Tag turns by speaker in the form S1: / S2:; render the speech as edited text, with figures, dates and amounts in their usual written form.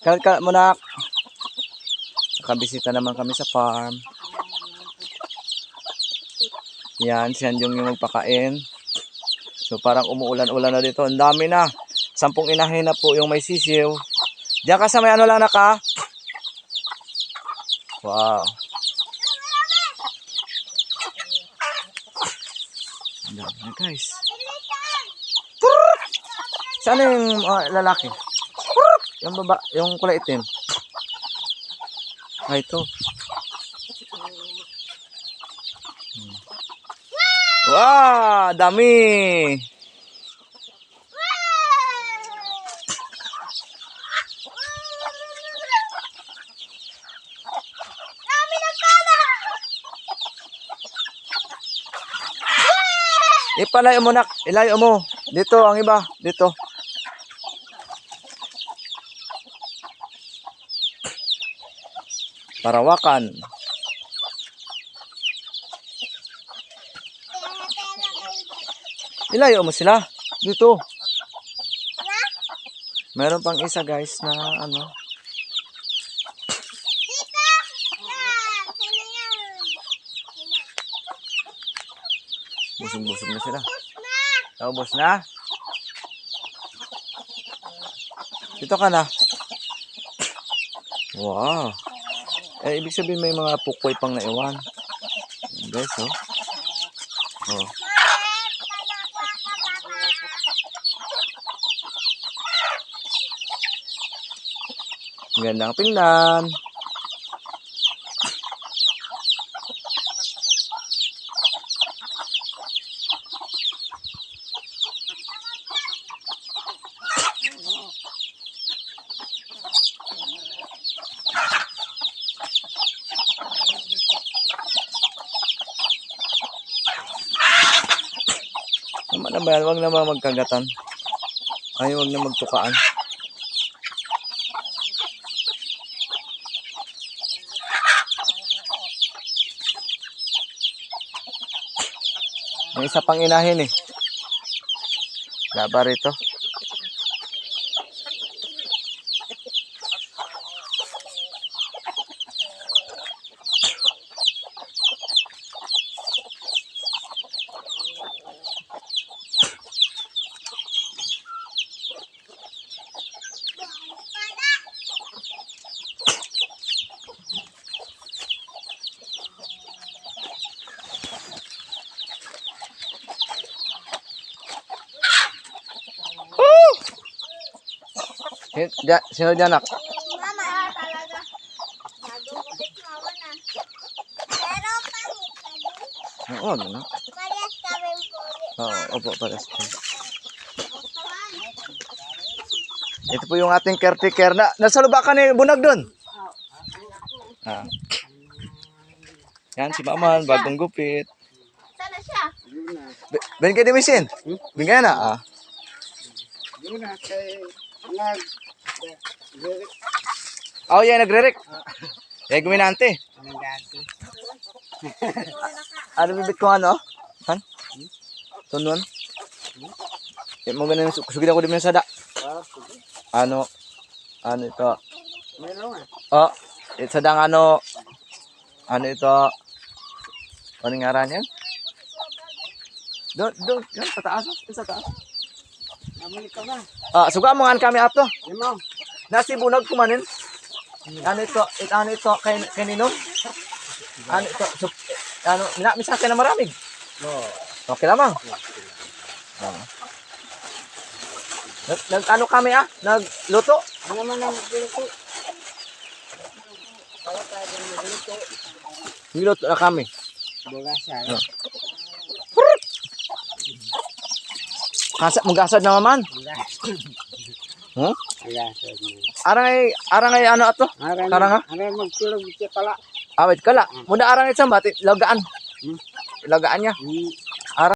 S1: Kalat muna. Nakabisita naman kami sa farm. Yan, si Hanjong yung magpakain. So parang umuulan-ulan na dito. Ang dami na. 10 inahin na po yung may sisiw. Diyan ka sa may ano lang naka. Wow. Ang dami na guys. Saan yung lalaki? Yung baba, yung kulay itim. Ay, ito. Wow, dami. Ipalayo mo nak, ilayo mo. Dito ang iba, dito. Parawakan. Ilayo mo sila. Dito. Meron pang isa guys na ano. Busog-busog na sila. Ubos na. Dito ka na. Wow. Eh, ibig sabihin may mga pukoy pang naiwan. Guys, oh. Oh. Gandang tingnan. Tama na ba yan? Huwag naman magkagatan. Ay, huwag na magtukaan. May isa pang inahin eh. Laba rito. Sino dyan nak?
S2: Mama talaga. Nagugupit mama na. Pero pangit na din.
S1: Oo, ano?
S2: Parehas kami po.
S1: Oo, opo, pares. Ito po yung ating caretaker na nasa lubakan ni Bunag doon. Ah. Yan si Maman, bagong gupit.
S2: Sana siya?
S1: Ben kayo dimisin? Bingay na ah. Oh, yeah, nagre-rek. Eh, guminante. Ano bibit ko ano? Han? Tunon? Eh, mo ganun, sugid ako din sa da. Ano ito? Oh, sa dang ano ito? Ano ngaran yan? Doon, yan, sa taas. Sa taas. Suga mo nga kami ato. Nasi bunag kumanin. Ano ito kanino? Ano ito? Misa ka na maramig. Okay lamang. Ano kami nagluto?
S3: Ano man ang luto?
S1: Niluto na kami.
S3: Bugasa.
S1: Mugasad na maman. Huh? Arangay ano ato? Karanga?
S3: Arang magtulog siya pala.
S1: Awit kala. Muna arangay sa bati lagaan. Lagaan niya.